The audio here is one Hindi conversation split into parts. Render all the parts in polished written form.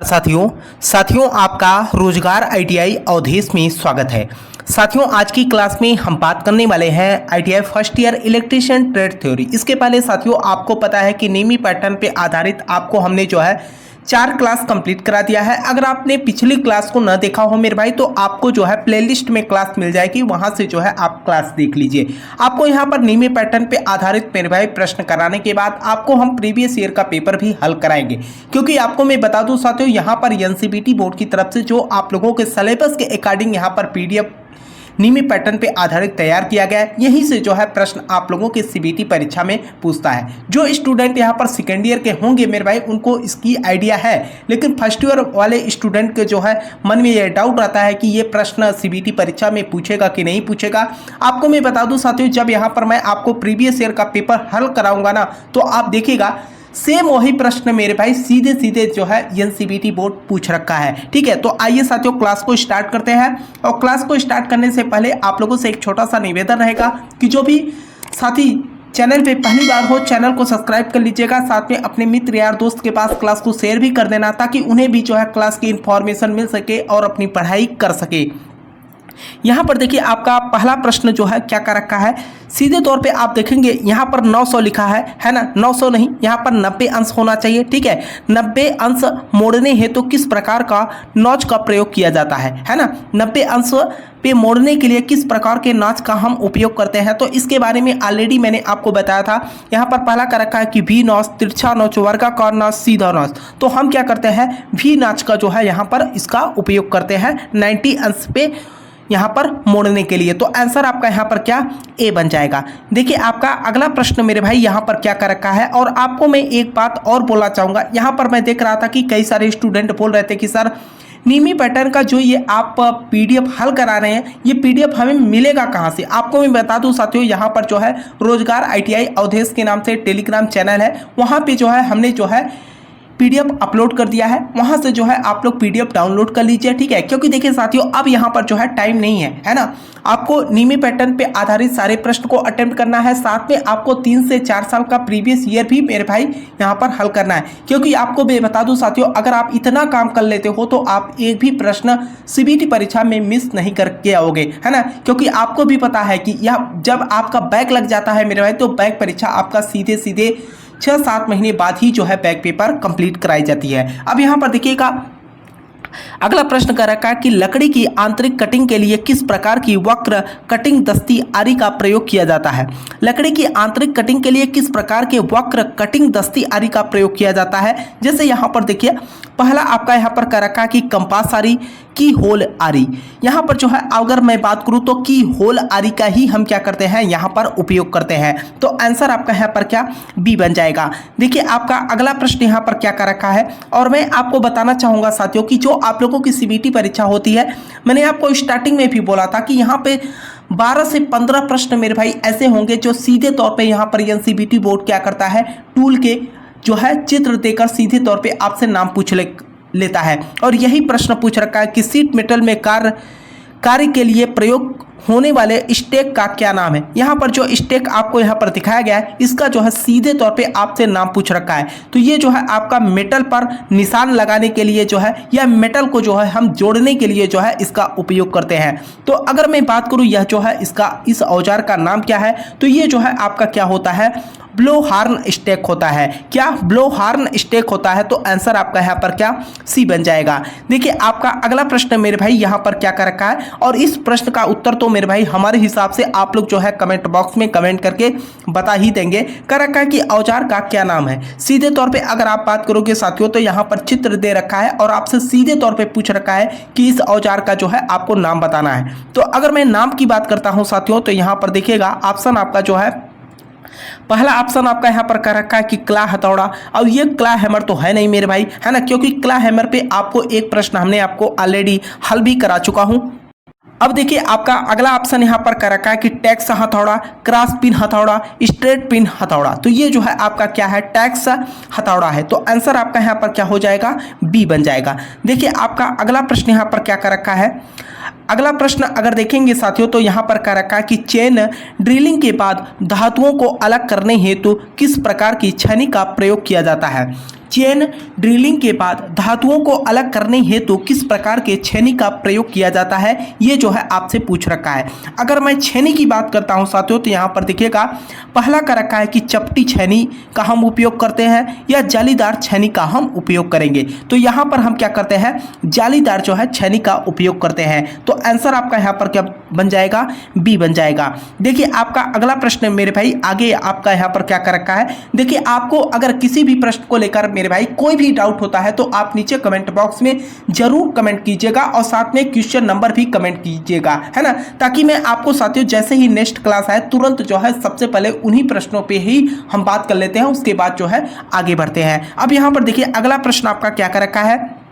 साथियों साथियों आपका रोजगार आईटीआई अवधेश में स्वागत है। साथियों आज की क्लास में हम बात करने वाले हैं ITI first year electrician trade theory. इसके पहले साथियों आपको पता है कि नेमी पैटर्न पे आधारित आपको हमने जो है 4 क्लास कंप्लीट करा दिया है। अगर आपने पिछली क्लास को न देखा हो मेरे भाई तो आपको जो है प्लेलिस्ट में क्लास मिल जाएगी, वहां से जो है आप क्लास देख लीजिए। आपको यहां पर नेमी पैटर्न पे आधारित मेरे भाई प्रश्न कराने के बाद आपको हम प्रीवियस ईयर का पेपर भी हल कराएंगे, क्योंकि आपको मैं बता दूं साथियों यहाँ पर एनसीईआरटी बोर्ड की तरफ से जो आप लोगों के सिलेबस के अकॉर्डिंग यहाँ पर पीडीएफ नेमी पैटर्न पे आधारित तैयार किया गया है। यहीं से जो है प्रश्न आप लोगों के सीबीटी परीक्षा में पूछता है। जो स्टूडेंट यहाँ पर सेकेंड ईयर के होंगे मेरे भाई उनको इसकी आइडिया है, लेकिन फर्स्ट ईयर वाले स्टूडेंट के जो है मन में ये डाउट रहता है कि ये प्रश्न सीबीटी परीक्षा में पूछेगा कि नहीं पूछेगा। आपको मैं बता दूं साथियों, जब यहाँ पर मैं आपको प्रीवियस ईयर का पेपर हल कराऊंगा ना तो आप देखिएगा सेम वही प्रश्न मेरे भाई सीधे सीधे जो है एनसीईआरटी बोर्ड पूछ रखा है। ठीक है, तो आइए साथियों क्लास को स्टार्ट करते हैं। और क्लास को स्टार्ट करने से पहले आप लोगों से एक छोटा सा निवेदन रहेगा कि जो भी साथी चैनल पे पहली बार हो चैनल को सब्सक्राइब कर लीजिएगा, साथ में अपने मित्र यार दोस्त के पास क्लास को शेयर भी कर देना ताकि उन्हें भी जो है क्लास की इंफॉर्मेशन मिल सके और अपनी पढ़ाई कर सके। यहाँ पर देखिए आपका पहला प्रश्न जो है क्या कर रखा है, सीधे तौर पे आप देखेंगे यहाँ पर 900 लिखा है ना, 900 नहीं, यहाँ पर 90 अंश होना चाहिए। ठीक है, 90 अंश मोड़ने हैं तो किस प्रकार का नॉच का प्रयोग किया जाता है ना, 90 अंश पे मोड़ने के लिए किस प्रकार के नॉच का हम उपयोग करते हैं। तो इसके बारे में ऑलरेडी मैंने आपको बताया था। यहाँ पर पहला कर रखा है कि वी नॉच, तिरछा नॉच, वर्गाकार नॉच, सीधा नॉच। तो हम क्या करते हैं, वी नॉच का जो है यहाँ पर इसका उपयोग करते हैं 90 अंश पे यहाँ पर मोड़ने के लिए। तो आंसर आपका यहाँ पर क्या ए बन जाएगा। देखिए आपका अगला प्रश्न मेरे भाई यहाँ पर क्या कर रखा है, और आपको मैं एक बात और बोलना चाहूँगा। यहाँ पर मैं देख रहा था कि कई सारे स्टूडेंट बोल रहे थे कि सर नेमी पैटर्न का जो ये आप पीडीएफ हल करा रहे हैं ये पीडीएफ हमें मिलेगा कहाँ से। आपको मैं बता दूं साथियों, यहाँ पर जो है रोजगार आईटीआई अवधेश के नाम से टेलीग्राम चैनल है, वहाँ पे जो है हमने जो है पीडीएफ अपलोड कर दिया है, वहां से जो है आप लोग पीडीएफ डाउनलोड कर लीजिए। ठीक है, क्योंकि देखिए साथियों अब यहाँ पर जो है टाइम नहीं है ना, आपको नेमी पैटर्न पे आधारित सारे प्रश्न को अटेम्प्ट करना है, साथ में आपको 3 से 4 साल का प्रीवियस ईयर भी मेरे भाई यहाँ पर हल करना है। क्योंकि आपको मैं बता दूं साथियों, अगर आप इतना काम कर लेते हो तो आप एक भी प्रश्न सीबीटी परीक्षा में मिस नहीं करके आओगे, है ना। क्योंकि आपको भी पता है कि यह जब आपका बैक लग जाता है मेरे भाई तो बैक परीक्षा आपका सीधे सीधे 6-7 महीने बाद ही जो है बैक पेपर कंप्लीट कराई जाती है। अब यहाँ पर देखिएगा अगला प्रश्न कर रखा है कि लकड़ी की आंतरिक कटिंग के लिए किस प्रकार की वक्र कटिंग दस्ती आरी का प्रयोग किया जाता है। लकड़ी की आंतरिक कटिंग के लिए किस प्रकार के वक्र कटिंग दस्ती आरी का प्रयोग किया जाता है। जैसे यहाँ पर देखिए पहला आपका यहाँ पर कर रखा है कि कंपास आरी, की होल आरी। यहाँ पर जो है अगर मैं बात करूँ तो की होल आरी का ही हम क्या करते हैं यहाँ पर उपयोग करते हैं। तो आंसर आपका यहाँ पर क्या बी बन जाएगा। देखिए आपका अगला प्रश्न यहाँ पर क्या कर रखा है, और मैं आपको बताना चाहूँगा साथियों कि जो आप लोगों की सीबीटी परीक्षा होती है, मैंने आपको स्टार्टिंग में भी बोला था कि यहाँ पे 12 से 15 प्रश्न मेरे भाई ऐसे होंगे जो सीधे तौर पे यहाँ पर एनसीईआरटी बोर्ड क्या करता है, टूल के जो है चित्र देकर सीधे तौर पे आपसे नाम पूछ लेता है। और यही प्रश्न पूछ रखा है कि शीट मेटल में कार्य के लिए प्रयोग होने वाले स्टेक का क्या नाम है। यहाँ पर जो स्टेक आपको यहाँ पर दिखाया गया है इसका जो है सीधे तौर पे आपसे नाम पूछ रखा है। तो ये जो है आपका मेटल पर निशान लगाने के लिए जो है या मेटल को जो है हम जोड़ने के लिए जो है इसका उपयोग करते हैं। तो अगर मैं बात करूँ यह जो है इसका इस औजार का नाम क्या है, तो ये जो है आपका क्या होता है, ब्लो हार्न स्टेक होता है। क्या ब्लो हार्न स्टेक होता है। तो आंसर आपका यहाँ पर क्या सी बन जाएगा। देखिए आपका अगला प्रश्न मेरे भाई यहाँ पर क्या कर रखा है, और इस प्रश्न का उत्तर तो मेरे भाई हमारे हिसाब से आप लोग जो है कमेंट बॉक्स में कमेंट करके बता ही देंगे। कर रखा है कि औजार का क्या नाम है। सीधे तौर पे अगर आप बात करोगे साथियों तो यहाँ पर चित्र दे रखा है और आपसे सीधे तौर पे पूछ रखा है कि इस औजार का जो है आपको नाम बताना है। तो अगर मैं नाम की बात करता हूँ साथियों तो यहाँ पर देखिएगा ऑप्शन आपका जो है पहला ऑप्शन आपका यहाँ पर कर रखा है कि क्ला हथौड़ा। अब ये क्ला हैमर तो है नहीं मेरे भाई, है ना, क्योंकि क्ला हैमर पे आपको एक प्रश्न हमने आपको ऑलरेडी हल भी करा चुका हूँ। अब देखिए आपका अगला ऑप्शन यहाँ पर कर रखा है कि टैक्स हथौड़ा, क्रॉस पिन हथौड़ा, स्ट्रेट पिन हथौड़ा। तो ये जो है आपका क्या है, टैक्स हथौड़ा है। तो आंसर आपका यहाँ पर क्या हो जाएगा, बी बन जाएगा। देखिए आपका अगला प्रश्न यहाँ पर क्या कर रखा है, अगला प्रश्न अगर देखेंगे साथियों तो यहाँ पर कह रखा है कि चेन ड्रिलिंग के बाद धातुओं को अलग करने हेतु किस प्रकार की छेनी का प्रयोग किया जाता है। चेन ड्रिलिंग के बाद धातुओं को अलग करने हेतु किस प्रकार के छेनी का प्रयोग किया जाता है, ये जो है आपसे पूछ रखा है। अगर मैं छेनी की बात करता हूं साथियों तो यहाँ पर देखिएगा पहला का रखा है कि चपटी छेनी का हम उपयोग करते हैं या जालीदार छेनी का हम उपयोग करेंगे। तो यहाँ पर हम क्या करते हैं, जालीदार जो है छेनी का उपयोग करते हैं। तो आंसर आपका यहाँ पर क्या बन जाएगा, बी बन जाएगा। देखिए आपका अगला प्रश्न मेरे भाई आगे आपका यहाँ पर क्या कर रखा है। देखिए आपको अगर किसी भी प्रश्न को लेकर मेरे भाई कोई भी डाउट होता है तो आप नीचे कमेंट बॉक्स में जरूर कमेंट कीजिएगा और साथ में क्वेश्चन नंबर भी कमेंट कीजिएगा, है ना, ताकि मैं आपको साथियों जैसे ही नेक्स्ट क्लास आए तुरंत जो है सबसे पहले उन्हीं प्रश्नों पे ही हम बात कर लेते हैं, उसके बाद जो है आगे बढ़ते हैं। अब यहाँ पर देखिए अगला प्रश्न आपका क्या कर रखा है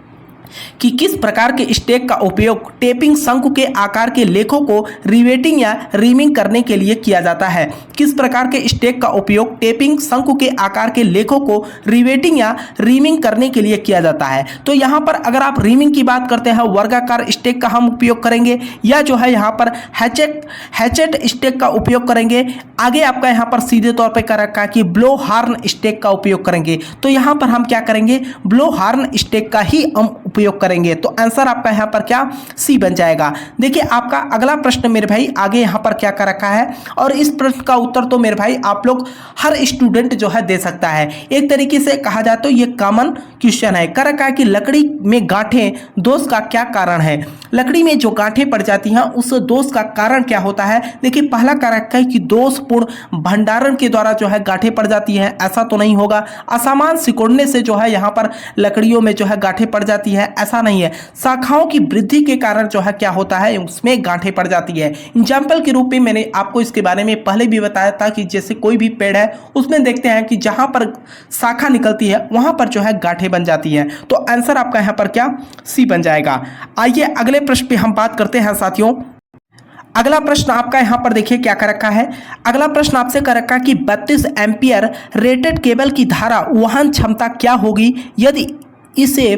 कि किस प्रकार के स्टेक का उपयोग टेपिंग शंकु के आकार के लेखों को रिवेटिंग या रीमिंग करने के लिए किया जाता है। किस प्रकार के स्टेक का उपयोग टेपिंग शंकु के आकार के लेखों को रिवेटिंग या रीमिंग करने के लिए किया जाता है। तो यहाँ पर अगर आप रीमिंग की बात करते हैं वर्गाकार स्टेक का हम उपयोग करेंगे या जो है यहाँ पर हैचेट स्टेक का उपयोग करेंगे। आगे आपका यहाँ पर सीधे तौर पर कर रखा है कि ब्लो हार्न स्टेक का उपयोग करेंगे। तो यहाँ पर हम क्या करेंगे, ब्लो हार्न स्टेक का ही हम उपयोग करेंगे। तो आंसर आपका यहाँ पर क्या, सी बन जाएगा। देखिए आपका अगला प्रश्न मेरे भाई आगे यहाँ पर क्या कर रखा है और इस प्रश्न का उत्तर तो मेरे भाई आप लोग हर स्टूडेंट जो है दे सकता है। एक तरीके से कहा जाए तो ये कॉमन क्वेश्चन है। कर रखा है कि लकड़ी में गांठें दोष का क्या कारण है। लकड़ी में जो गांठें पड़ जाती हैं उस दोष का कारण क्या होता है। देखिए पहला कर रखा है कि दोषपूर्ण भंडारण के द्वारा जो है गांठें पड़ जाती हैं, ऐसा तो नहीं होगा। असमान सिकुड़ने से जो है यहाँ पर लकड़ियों में जो है गांठें पड़ जाती है, ऐसा नहीं है। शाखाओं की वृद्धि के कारण जो है क्या होता है, उसमें गांठें पड़ जाती है। एग्जाम्पल के रूप में मैंने आपको इसके बारे में पहले भी बताया था कि जैसे कोई भी पेड़ है उसमें देखते हैं कि जहां पर शाखा निकलती है वहां पर जो है गांठें बन जाती हैं। तो आंसर आपका यहां पर क्या, सी बन जाएगा। आइए अगले प्रश्न पे हम बात करते हैं साथियों। अगला प्रश्न आपका यहां पर देखिए क्या कर रखा है। अगला प्रश्न आपसे कर रखा है कि 32 एम्पियर रेटेड केबल की धारा वहन क्षमता क्या होगी यदि इसे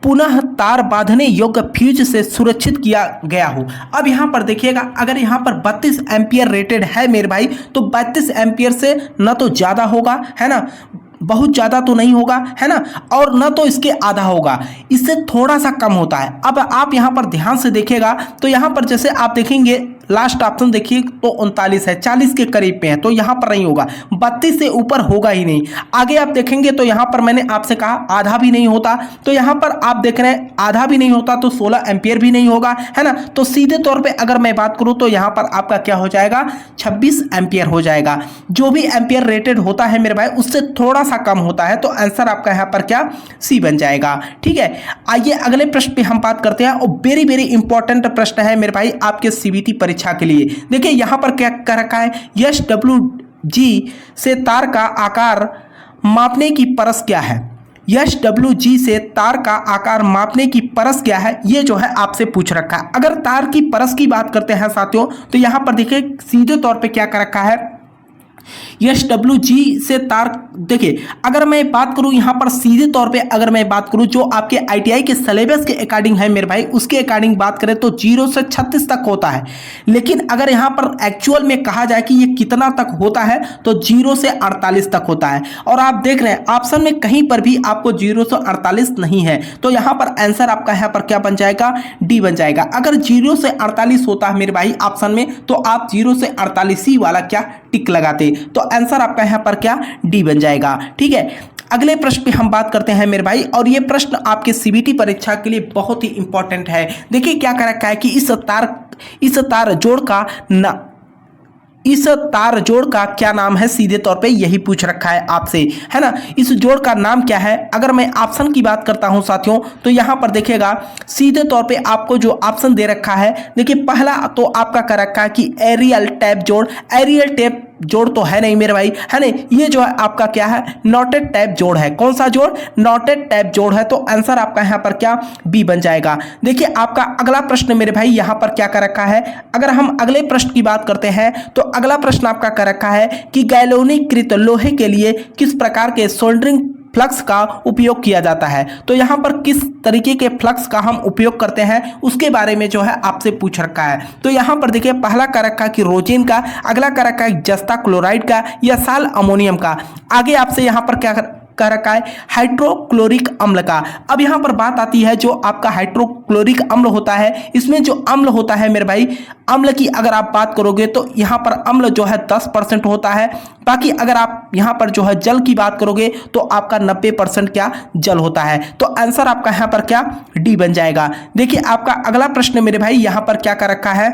पुनः तार बांधने योग्य फ्यूज से सुरक्षित किया गया हो। अब यहाँ पर देखिएगा अगर यहाँ पर 32 एम्पियर रेटेड है मेरे भाई तो 32 एम्पियर से न तो ज़्यादा होगा, है ना, बहुत ज़्यादा तो नहीं होगा, है ना, और न तो इसके आधा होगा, इससे थोड़ा सा कम होता है। अब आप यहाँ पर ध्यान से देखिएगा तो यहाँ पर जैसे आप देखेंगे लास्ट ऑप्शन देखिए तो 39 है, 40 के करीब पे है, तो यहाँ पर नहीं होगा, 32 से ऊपर होगा ही नहीं। आगे आप देखेंगे तो यहाँ पर मैंने आपसे कहा आधा भी नहीं होता, तो यहाँ पर आप देख रहे हैं आधा भी नहीं होता तो 16 एम्पियर भी नहीं होगा, है ना। तो सीधे तौर पे अगर मैं बात करूँ तो यहाँ पर आपका क्या हो जाएगा, 26 एम्पियर हो जाएगा। जो भी एम्पियर रेटेड होता है मेरे भाई उससे थोड़ा सा कम होता है, तो आंसर आपका यहाँ पर क्या, सी बन जाएगा। ठीक है, आइए अगले प्रश्न पे हम बात करते हैं और वेरी वेरी इंपॉर्टेंट प्रश्न है मेरे भाई आपके सीबीटी परीक्षा के लिए। देखिए यहाँ पर क्या कर रखा है, SWG से तार का आकार मापने की परस क्या है। SWG से तार का आकार मापने की परस क्या है, ये जो है आपसे पूछ रखा है। अगर तार की परस की बात करते हैं साथियों तो यहाँ पर देखिए सीधे तौर पे क्या कर रखा है, SWG से तार। देखिए अगर मैं बात करूं यहाँ पर सीधे तौर पे अगर मैं बात करूं जो आपके ITI के सिलेबस के अकॉर्डिंग है मेरे भाई, उसके अकॉर्डिंग बात करें तो 0 से 36 तक होता है। लेकिन अगर यहाँ पर एक्चुअल में कहा जाए कि ये कितना तक होता है तो 0 से 48 तक होता है। और आप देख रहे हैं ऑप्शन में कहीं पर भी आपको 0 से 48 नहीं है, तो यहाँ पर आंसर आपका यहाँ पर क्या बन जाएगा, डी बन जाएगा। अगर 0 से 48 होता है मेरे भाई ऑप्शन में तो आप 0 से 48 ही वाला क्या टिक लगाते, तो आंसर आपका यहाँ पर क्या, डी बन जाएगा। ठीक है, अगले प्रश्न पे हम बात करते हैं मेरे भाई और ये प्रश्न आपके सीबीटी परीक्षा के लिए बहुत ही इंपॉर्टेंट है। देखिए क्या कर रखा है कि इस तार जोड़ का क्या नाम है, सीधे तौर पे यही पूछ रखा है आपसे, है ना। इस जोड़ का नाम क्या है। अगर मैं ऑप्शन की बात करता हूं साथियों तो यहां पर देखिएगा सीधे तौर पे आपको जो ऑप्शन दे रखा है, देखिए पहला तो आपका कर रखा है कि एरियल टैप जोड़। एरियल टैप जोड़ तो है नहीं मेरे भाई, है नहीं, ये जो है आपका क्या है, नॉटेड टैप जोड़ है। कौन सा जोड़, नॉटेड टैप जोड़ है। तो आंसर आपका यहाँ पर क्या, बी बन जाएगा। देखिए आपका अगला प्रश्न मेरे भाई यहाँ पर क्या कर रखा है। अगर हम अगले प्रश्न की बात करते हैं तो अगला प्रश्न आपका कर रखा है कि गैल्वेनिकृत लोहे के लिए किस प्रकार के सोल्डरिंग फ्लक्स का उपयोग किया जाता है। तो यहाँ पर किस तरीके के फ्लक्स का हम उपयोग करते हैं उसके बारे में जो है आपसे पूछ रखा है। तो यहाँ पर देखिए पहला कर रखा है कि रोजिन का, अगला कर रखा है जस्ता क्लोराइड का या साल अमोनियम का। आगे आपसे यहाँ पर क्या कह रखा है हाइड्रोक्लोरिक अम्ल का। अब यहाँ पर बात आती है जो आपका हाइड्रोक्लोरिक अम्ल होता है, इसमें जो अम्ल होता है मेरे भाई, अम्ल की अगर आप बात करोगे तो यहाँ पर अम्ल जो है 10% होता है। बाकी अगर आप यहाँ पर जो है जल की बात करोगे तो आपका 90% क्या जल होता है। तो आंसर आपका यहाँ पर क्या डी बन जाएगा। देखिए आपका अगला प्रश्न मेरे भाई यहाँ पर क्या कर रखा है,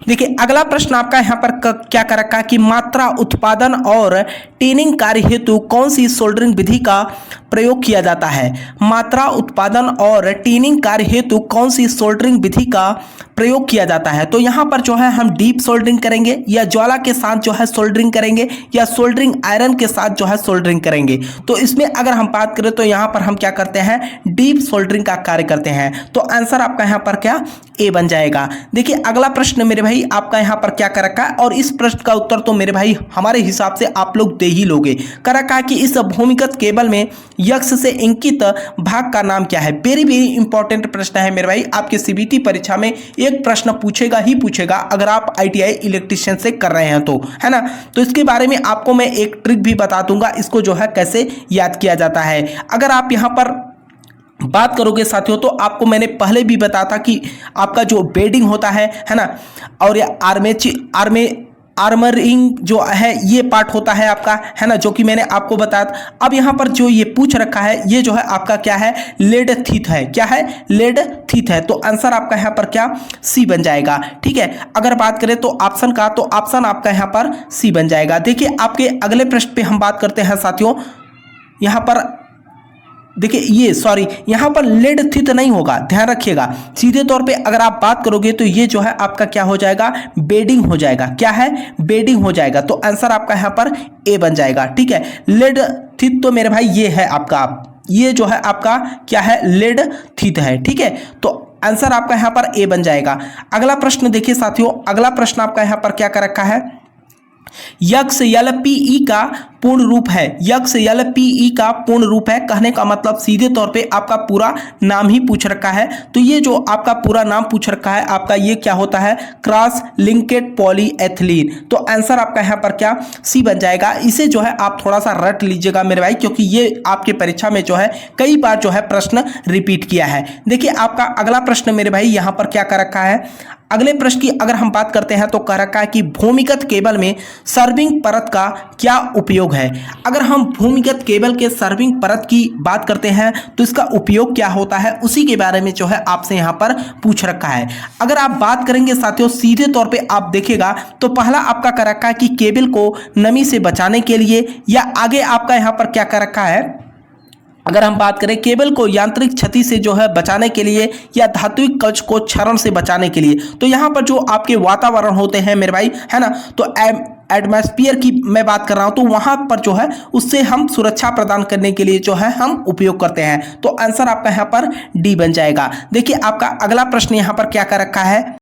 देखिए अगला प्रश्न आपका यहाँ पर क्या कर रखा है कि मात्रा उत्पादन और टीनिंग कार्य हेतु कौन सी सोल्डरिंग विधि का प्रयोग किया जाता है। मात्रा उत्पादन और टीनिंग कार्य हेतु कौन सी सोल्डरिंग विधि का प्रयोग किया जाता है। तो यहाँ पर जो है हम डीप सोल्डरिंग करेंगे या ज्वाला के साथ जो है सोल्डरिंग करेंगे या सोल्डरिंग आयरन के साथ जो है सोल्डरिंग करेंगे। तो इसमें अगर हम बात करें तो यहाँ पर हम क्या करते हैं, डीप सोल्डरिंग का कार्य करते हैं। तो आंसर आपका यहाँ पर क्या ए बन जाएगा। देखिए अगला प्रश्न मेरे भाई आपका यहाँ पर क्या कर रखा है, और इस प्रश्न का उत्तर तो मेरे भाई हमारे हिसाब से आप लोग दे ही लोगे। कर रखा है कि इस भूमिगत केबल में यक्ष से इंकित भाग का नाम क्या है। वेरी वेरी इंपॉर्टेंट प्रश्न है मेरे भाई, आपके सीबीटी परीक्षा में एक प्रश्न पूछेगा ही पूछेगा अगर आप आईटीआई इलेक्ट्रीशियन से कर रहे हैं तो, है ना। तो इसके बारे में आपको मैं एक ट्रिक भी बता दूंगा, इसको जो है कैसे याद किया जाता है। अगर आप यहाँ पर बात करोगे साथियों तो आपको मैंने पहले भी बताया था कि आपका जो बेडिंग होता है ना, और ये आर्मरिंग जो है ये पार्ट होता है आपका, है ना, जो कि मैंने आपको बताया था। अब यहाँ पर जो ये पूछ रखा है ये जो है आपका क्या है, लेड थीथ है। क्या है, लेड थीथ है। तो आंसर आपका यहाँ पर क्या सी बन जाएगा। ठीक है, अगर बात करें तो ऑप्शन का, तो ऑप्शन आपका यहाँ पर सी बन जाएगा। देखिए आपके अगले प्रश्न पे हम बात करते हैं साथियों। यहाँ पर देखिए ये सॉरी यहाँ पर लेड थीथ नहीं होगा, ध्यान रखिएगा। सीधे तौर पे अगर आप बात करोगे तो ये जो है आपका क्या हो जाएगा, बेडिंग हो जाएगा। क्या है, बेडिंग हो जाएगा। तो आंसर आपका यहाँ पर ए बन जाएगा। ठीक है, लेड थीथ तो मेरे भाई ये है आपका, ये जो है आपका क्या है, लेड थीथ है। ठीक है, तो आंसर आपका यहाँ पर ए बन जाएगा। अगला प्रश्न देखिए साथियों, अगला प्रश्न आपका यहाँ पर क्या कर रखा है, यक्ष एलपीई का पूर्ण रूप है। यक्ष एलपीई का पूर्ण रूप है, कहने का मतलब सीधे तौर पे आपका पूरा नाम ही पूछ रखा है। तो ये जो आपका पूरा नाम पूछ रखा है आपका, ये क्या होता है, क्रॉस लिंकेड पॉलीएथिलीन। तो आंसर आपका यहाँ पर क्या सी बन जाएगा। इसे जो है आप थोड़ा सा रट लीजिएगा मेरे भाई, क्योंकि ये आपके परीक्षा में जो है कई बार जो है प्रश्न रिपीट किया है। देखिए आपका अगला प्रश्न मेरे भाई यहाँ पर क्या कर रखा है, अगले प्रश्न की अगर हम बात करते हैं तो कह रखा है कि भूमिगत केबल में सर्विंग परत का क्या उपयोग है। अगर हम भूमिगत केबल के सर्विंग परत की बात करते हैं तो इसका उपयोग क्या होता है, उसी के बारे में जो है आपसे यहाँ पर पूछ रखा है। अगर आप बात करेंगे साथियों सीधे तौर पे आप देखिएगा तो पहला आपका कह रखा है कि केबल को नमी से बचाने के लिए, या आगे आपका यहाँ पर क्या कर रखा है, अगर हम बात करें केबल को यांत्रिक क्षति से जो है बचाने के लिए, या धात्विक कवच को क्षरण से बचाने के लिए। तो यहाँ पर जो आपके वातावरण होते हैं मेरे भाई, है ना, तो एटमॉस्फेयर की मैं बात कर रहा हूँ, तो वहाँ पर जो है उससे हम सुरक्षा प्रदान करने के लिए जो है हम उपयोग करते हैं। तो आंसर आपका यहाँ पर डी बन जाएगा। देखिए आपका अगला प्रश्न यहाँ पर क्या कर रखा है,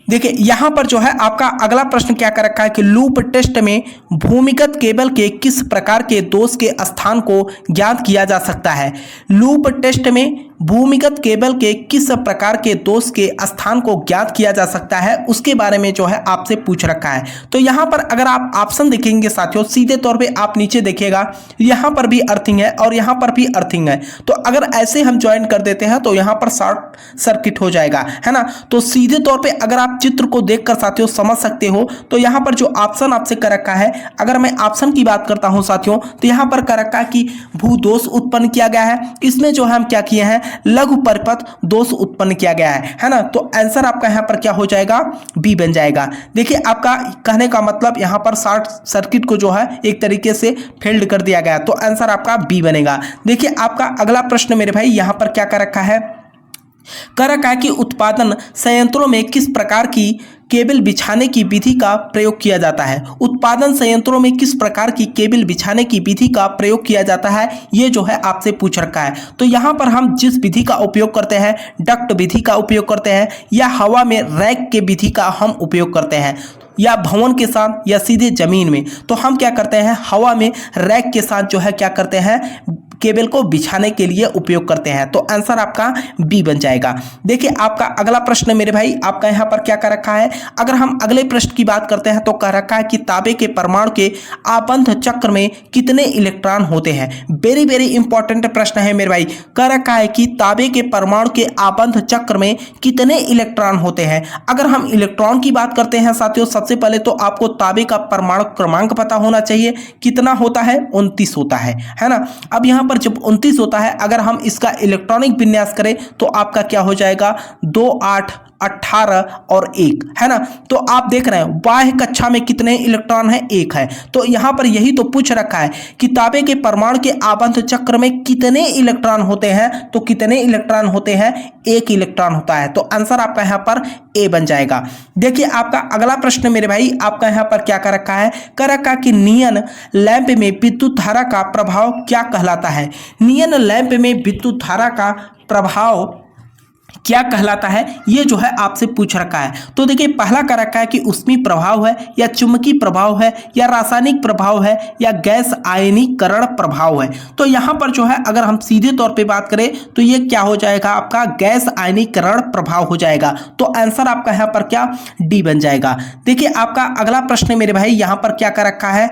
देखिए यहां पर जो है आपका अगला प्रश्न क्या कर रखा है कि लूप टेस्ट में भूमिगत केबल के किस प्रकार के दोष के स्थान को ज्ञात किया जा सकता है। लूप टेस्ट में भूमिगत केबल के किस प्रकार के दोष के स्थान को ज्ञात किया जा सकता है, उसके बारे में जो है आपसे पूछ रखा है। तो यहां पर अगर आप ऑप्शन देखेंगे साथियों, सीधे तौर पे आप नीचे देखिएगा, यहां पर भी अर्थिंग है और यहां पर भी अर्थिंग है। तो अगर ऐसे हम ज्वाइन कर देते हैं तो यहां पर शॉर्ट सर्किट हो जाएगा, है ना। तो सीधे तौर पे अगर आप चित्र को देखकर साथियों समझ सकते हो, तो यहां पर जो ऑप्शन आपसे कर रखा है, अगर मैं ऑप्शन की बात करता हूं साथियों, तो यहां पर कर रखा है कि भूदोष उत्पन्न किया गया है। इसमें जो हम क्या किए हैं, लघु परिपथ दोष उत्पन्न किया गया है ना। तो आंसर आपका यहां पर क्या हो जाएगा, बी बन जाएगा। देखिए आपका कहने का मतलब यहां पर शॉर्ट सर्किट को जो है एक तरीके से फेल्ड कर दिया गया, तो आंसर आपका बी बनेगा। देखिए आपका अगला प्रश्न मेरे भाई यहां पर क्या कर रखा है, कर रखा है कि उत्पादन संयंत्रों में किस प्रकार की केबल बिछाने की विधि का प्रयोग किया जाता है। उत्पादन संयंत्रों में किस प्रकार की केबल बिछाने की विधि का प्रयोग किया जाता है, ये जो है आपसे पूछ रखा है। तो यहाँ पर हम जिस विधि का उपयोग करते हैं, डक्ट विधि का उपयोग करते हैं, या हवा में रैक के विधि का हम उपयोग करते हैं, या भवन के साथ या सीधे जमीन में, तो हम क्या करते हैं, हवा में रैक के साथ जो है क्या करते हैं, केबल को बिछाने के लिए उपयोग करते हैं। तो आंसर आपका बी बन जाएगा। देखिए आपका अगला प्रश्न मेरे भाई आपका यहाँ पर क्या कर रखा है, अगर हम अगले प्रश्न की बात करते हैं तो कह रखा है कि तांबे के परमाणु के आबंध चक्र में कितने इलेक्ट्रॉन होते हैं। वेरी वेरी इंपॉर्टेंट प्रश्न है मेरे भाई। कह रखा है कि तांबे के परमाणु के आबंध चक्र में कितने इलेक्ट्रॉन होते हैं। अगर हम इलेक्ट्रॉन की बात करते हैं साथियों, सबसे पहले तो आपको तांबे का परमाणु क्रमांक पता होना चाहिए। कितना होता है, 29 होता है ना। अब यहां पर जब 29 होता है, अगर हम इसका इलेक्ट्रॉनिक विन्यास करें तो आपका क्या हो जाएगा, 2 8 18 और 1 है ना। तो आप देख रहे हैं बाह्य कक्षा में कितने इलेक्ट्रॉन है, 1 है। तो यहां पर यही तो पूछ रखा है कि तांबे के परमाणु के आबंध चक्र में कितने इलेक्ट्रॉन होते हैं। तो कितने इलेक्ट्रॉन होते हैं, 1 इलेक्ट्रॉन होता है। तो आंसर आपका यहां पर ए बन जाएगा। देखिए आपका अगला प्रश्न मेरे भाई आपका यहां पर क्या कर रखा है, कर रखा कि नियन लैंप में विद्युत धारा का प्रभाव क्या कहलाता है। नियन लैंप में विद्युत धारा का प्रभाव क्या कहलाता है, ये जो है आपसे पूछ रखा है। तो देखिए पहला कर रखा है कि ऊष्मीय प्रभाव है, या चुंबकीय प्रभाव है, या रासायनिक प्रभाव है, या गैस आयनीकरण प्रभाव है। तो यहां पर जो है अगर हम सीधे तौर पे बात करें तो ये क्या हो जाएगा, आपका गैस आयनीकरण प्रभाव हो जाएगा। तो आंसर आपका यहां पर क्या, डी बन जाएगा। देखिए आपका अगला प्रश्न मेरे भाई यहां पर क्या कर रखा है,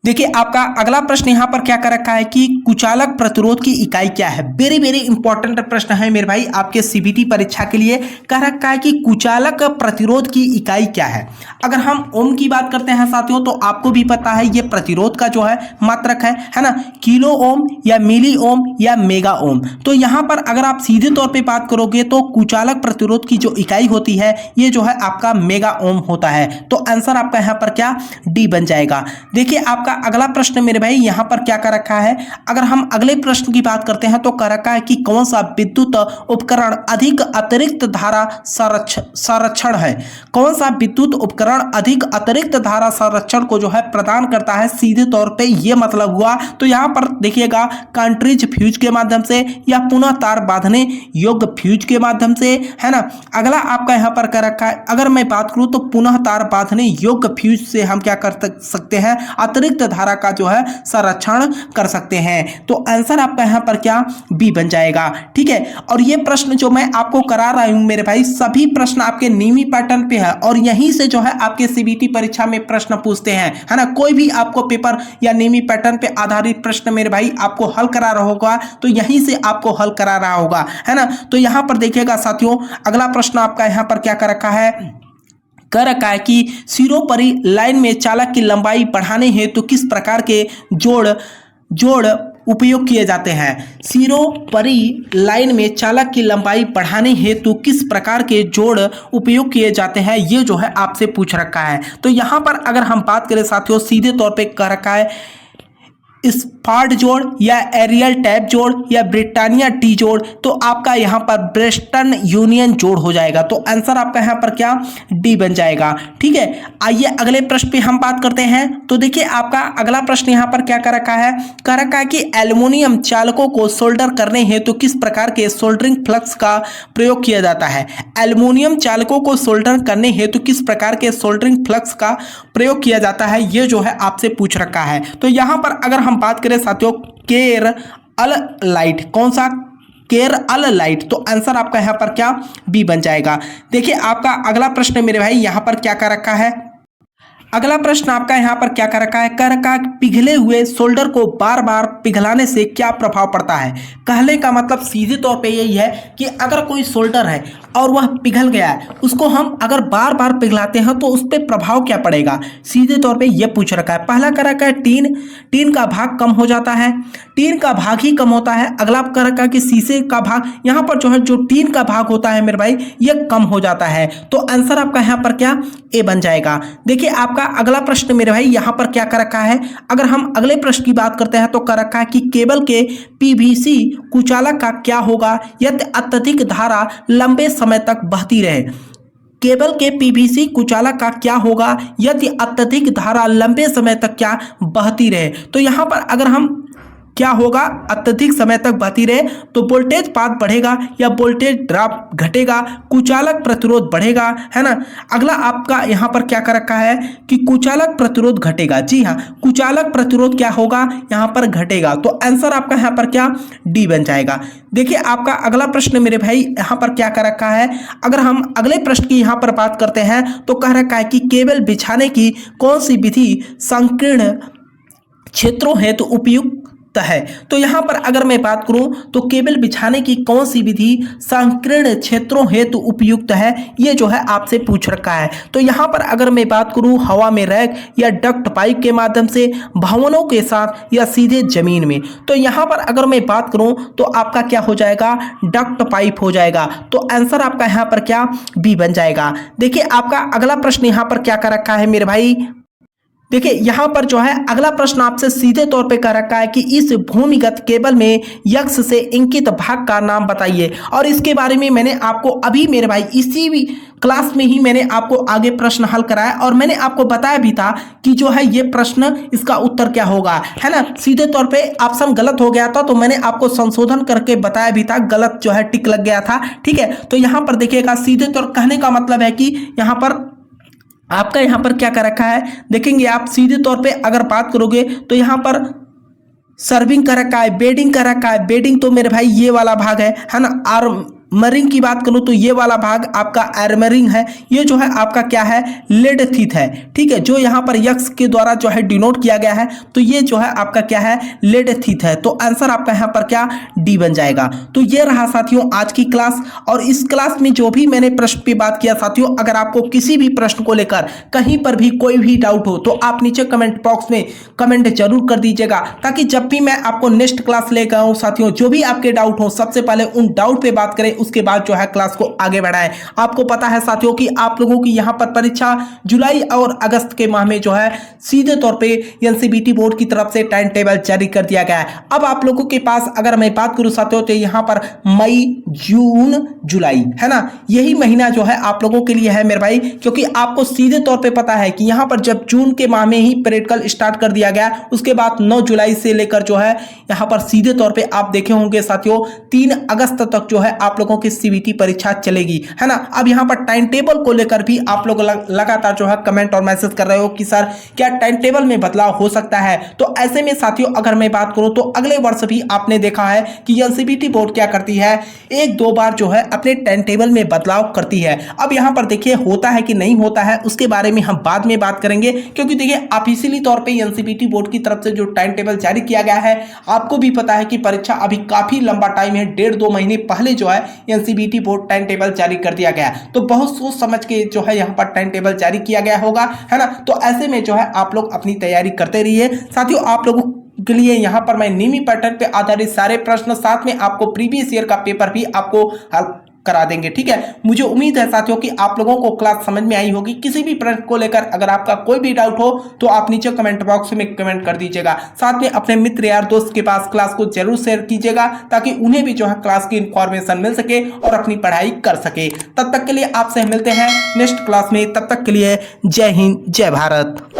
देखिए आपका अगला प्रश्न यहां पर क्या कर रखा है कि कुचालक प्रतिरोध की इकाई क्या है। वेरी वेरी इंपॉर्टेंट प्रश्न है मेरे भाई आपके सीबीटी परीक्षा के लिए। कह रखा है कि कुचालक प्रतिरोध की इकाई क्या है। अगर हम ओम की बात करते हैं साथियों तो आपको भी पता है ये प्रतिरोध का जो है मात्रक है ना, किलो ओम या मिली ओम या मेगा ओम। तो यहां पर अगर आप सीधे तौर पर बात करोगे तो कुचालक प्रतिरोध की जो इकाई होती है ये जो है आपका मेगा ओम होता है। तो आंसर आपका यहां पर क्या, डी बन जाएगा। देखिए आपका अगला प्रश्न मेरे भाई यहां पर क्या कर रखा है, अगर हम अगले प्रश्न की बात करते हैं तो कह रखा है कि कौन सा विद्युत उपकरण अधिक अतिरिक्त धारा संरक्षण है। कौन सा विद्युत उपकरण अधिक अतिरिक्त धारा संरक्षण को जो है प्रदान करता है। सीधे तौर पे ये मतलब हुआ। तो यहां पर देखिएगा कार्ट्रिज फ्यूज के माध्यम से या पुनः तार बांधने योग्य फ्यूज के माध्यम से, है ना। अगला आपका यहां पर कह रखा है, अगर मैं बात करूं तो पुनः तार बांधने योग्य फ्यूज से हम क्या कर सकते हैं, अतिरिक्त धारा का जो है संरक्षण कर सकते हैं। तो आंसर आपका यहां पर क्या, बी बन जाएगा। ठीक है, और ये प्रश्न जो मैं आपको करा रहा हूं मेरे भाई, सभी प्रश्न आपके नियमित पैटर्न पे है और यहीं से जो है आपके सीबीटी परीक्षा में प्रश्न पूछते हैं, है ना। कोई भी आपको पेपर या नियमित पैटर्न पे आधारित प्रश्न मेरे भाई आपको हल करा रहा होगा तो यहीं से आपको हल करा रहा होगा, है ना। तो यहां पर देखिएगा साथियों अगला प्रश्न आपका यहां पर क्या कर रखा है, कह रखा है कि सिरोपरि लाइन में चालक की लंबाई बढ़ाने हेतु किस प्रकार के जोड़ उपयोग किए जाते हैं। सिरोपरि लाइन में चालक की लंबाई बढ़ाने हेतु किस प्रकार के जोड़ उपयोग किए जाते हैं, ये जो है आपसे पूछ रखा है। तो यहां पर अगर हम बात करें साथियों सीधे तौर पे कह रखा है स्पार्ट जोड़ या एरियल टैप जोड़ या ब्रिटानिया टी जोड़। तो आपका यहां पर ब्रेस्टन यूनियन जोड़ हो जाएगा। तो आंसर आपका यहां पर क्या, डी बन जाएगा। ठीक है, आइए अगले प्रश्न पे हम बात करते हैं। तो देखिए आपका अगला प्रश्न यहां पर क्या कर रखा है, कह रखा है कि एल्युमिनियम चालकों को सोल्डर करने हेतु किस प्रकार के सोल्डरिंग फ्लक्स का प्रयोग किया जाता है। एल्युमिनियम चालकों को सोल्डर करने हेतु किस प्रकार के सोल्डरिंग फ्लक्स का प्रयोग किया जाता है, ये जो है आपसे पूछ रखा है। तो यहां पर अगर हम बात करें साथियों केर अल लाइट, कौन सा, केर अल लाइट। तो आंसर आपका यहां पर क्या, बी बन जाएगा। देखिए आपका अगला प्रश्न मेरे भाई यहां पर क्या कर रखा है, अगला प्रश्न आपका यहां पर क्या कर रखा है, कह रखा है पिघले हुए सोल्डर को बार बार पिघलाने से क्या प्रभाव पड़ता है। कहने का मतलब सीधे तौर पे यही है कि अगर कोई सोल्डर है और वह पिघल गया है, उसको हम अगर बार बार पिघलाते हैं तो उस पर प्रभाव क्या पड़ेगा। सीधे तौर पे यह पूछ रखा है। पहला कह रखा है टीन का भाग कम हो जाता है, टीन का भाग ही कम होता है। अगला कह रखा है कि शीशे का भाग, यहाँ पर जो है जो टीन का भाग होता है मेरे भाई यह कम हो जाता है। तो आंसर आपका यहाँ पर क्या, ए बन जाएगा। देखिए आपका अगला प्रश्न मेरे भाई यहां पर क्या कर रखा है, अगर हम अगले प्रश्न की बात करते हैं तो कर रखा है कि केबल के पीवीसी कुचालक का क्या होगा यदि अत्यधिक धारा लंबे समय तक बहती रहे। केबल के पीवीसी कुचालक का क्या होगा यदि अत्यधिक धारा लंबे समय तक क्या बहती रहे। तो यहां पर अगर हम क्या होगा, अत्यधिक समय तक बहती रहे तो वोल्टेज पाथ बढ़ेगा या वोल्टेज ड्रॉप घटेगा, कुचालक प्रतिरोध बढ़ेगा, है ना। अगला आपका यहाँ पर क्या कर रखा है कि कुचालक प्रतिरोध घटेगा। जी हाँ, कुचालक प्रतिरोध क्या होगा, यहाँ पर घटेगा। तो आंसर आपका यहाँ पर क्या, डी बन जाएगा। देखिए आपका अगला प्रश्न मेरे भाई यहाँ पर क्या कर रखा है, अगर हम अगले प्रश्न की यहाँ पर बात करते हैं तो कह रखा है कि केबल बिछाने की कौन सी विधि संकीर्ण क्षेत्रों हेतु उपयुक्त है। तो यहाँ पर अगर मैं बात करूं तो केबल बिछाने की कौन सी विधि संकीर्ण क्षेत्रों हेतु उपयुक्त है, ये जो है आपसे पूछ रखा है। तो यहाँ पर अगर मैं बात करूं हवा में रैक या डक्ट पाइप के माध्यम से, भवनों के साथ या सीधे जमीन में, तो यहाँ पर अगर मैं बात करूं तो आपका क्या हो जाएगा, डक्ट पाइप हो जाएगा। तो आंसर आपका यहाँ पर क्या, बी बन जाएगा। देखिए आपका अगला प्रश्न यहाँ पर क्या कर रखा है मेरे भाई, देखिए यहाँ पर जो है अगला प्रश्न आपसे सीधे तौर पे कह रखा है कि इस भूमिगत केबल में यक्ष से इंकित भाग का नाम बताइए। और इसके बारे में मैंने आपको अभी मेरे भाई इसी भी क्लास में ही मैंने आपको आगे प्रश्न हल कराया और मैंने आपको बताया भी था कि जो है ये प्रश्न इसका उत्तर क्या होगा, है ना। सीधे तौर पे ऑप्शन गलत हो गया था तो मैंने आपको संशोधन करके बताया भी था, गलत जो है टिक लग गया था, ठीक है। तो यहाँ पर देखिएगा सीधे तौर कहने का मतलब है कि यहाँ पर आपका यहाँ पर क्या कर रखा है, देखेंगे आप सीधे तौर पे अगर बात करोगे तो यहाँ पर सर्विंग कर रखा है, बेडिंग कर रखा है। बेडिंग तो मेरे भाई ये वाला भाग है ना। आर्मरिंग की बात करूँ तो ये वाला भाग आपका आर्मरिंग है। ये जो है आपका क्या है, लेड थीथ है, ठीक है, जो यहाँ पर यक्स के द्वारा जो है डिनोट किया गया है। तो ये जो है आपका क्या है, लेड थीथ है। तो आंसर आपका यहाँ पर क्या, डी बन जाएगा। तो ये रहा साथियों आज की क्लास। और इस क्लास में जो भी मैंने प्रश्न पे बात किया साथियों, अगर आपको किसी भी प्रश्न को लेकर कहीं पर भी कोई भी डाउट हो तो आप नीचे कमेंट बॉक्स में कमेंट जरूर कर दीजिएगा, ताकि जब भी मैं आपको नेक्स्ट क्लास लेकर आऊँ साथियों, जो भी आपके डाउट हो सबसे पहले उन डाउट पे बात करें, उसके बाद जो है क्लास को आगे बढ़ाएं। आपको पता है साथियों कि आप लोगों की यहां पर परीक्षा जुलाई और अगस्त के माह में जो है सीधे तौर पे एनसीईआरटी बोर्ड की तरफ से टाइम टेबल जारी कर दिया गया है। अब आप लोगों के पास अगर मैं बात करूं साथियों तो यहां पर मई, जून, जुलाई, है ना, यही महीना जो है आप लोगों के लिए है मेरे भाई, क्योंकि आपको सीधे तौर पे पता है कि यहां पर जब जून के माह में ही प्रैक्टिकल स्टार्ट कर दिया गया, उसके बाद 9 जुलाई से लेकर जो है यहां पर सीधे तौर पे आप देखे होंगे साथियों 3 अगस्त तक जो है आप लोगों की सीबीटी परीक्षा चलेगी, है ना। अब यहां पर टाइम टेबल को लेकर भी आप लोग लगातार जो है कमेंट और मैसेज कर रहे हो कि सर क्या टाइम टेबल में बदलाव हो सकता है। तो ऐसे में साथियों अगर मैं बात करूं तो अगले वर्ष भी आपने देखा है कि एनसीईआरटी बोर्ड क्या करती है, 1-2 बार जो है अपने टाइम टेबल में बदलाव करती है। अब यहां पर देखिए होता है कि नहीं होता है, उसके बारे में हम बाद में बात करेंगे, क्योंकि देखिए ऑफिशियली तौर पे एनसीईआरटी बोर्ड की तरफ से जो टाइम टेबल जारी किया गया है, आपको भी पता है कि परीक्षा अभी काफी लंबा टाइम है, 1.5-2 महीने पहले जो है एनसीईआरटी बोर्ड टाइम टेबल जारी कर दिया गया। तो बहुत सोच समझ के जो है यहाँ पर टाइम टेबल जारी किया गया होगा, है ना। तो ऐसे में जो है आप लोग अपनी तैयारी करते रहिए साथियों। आप लोगों के लिए यहाँ पर मैं नियमित पैटर्न पे आधारित सारे प्रश्न, साथ में आपको प्रीवियस ईयर का पेपर भी आपको हल करा देंगे, ठीक है। मुझे उम्मीद है साथियों कि आप लोगों को क्लास समझ में आई होगी। किसी भी प्रश्न को लेकर अगर आपका कोई भी डाउट हो तो आप नीचे कमेंट बॉक्स में कमेंट कर दीजिएगा। साथ में अपने मित्र यार दोस्त के पास क्लास को जरूर शेयर कीजिएगा, ताकि उन्हें भी जो है क्लास की इंफॉर्मेशन मिल सके और अपनी पढ़ाई कर सके। तब तक के लिए आपसे मिलते हैं नेक्स्ट क्लास में, तब तक के लिए जय हिंद, जय भारत।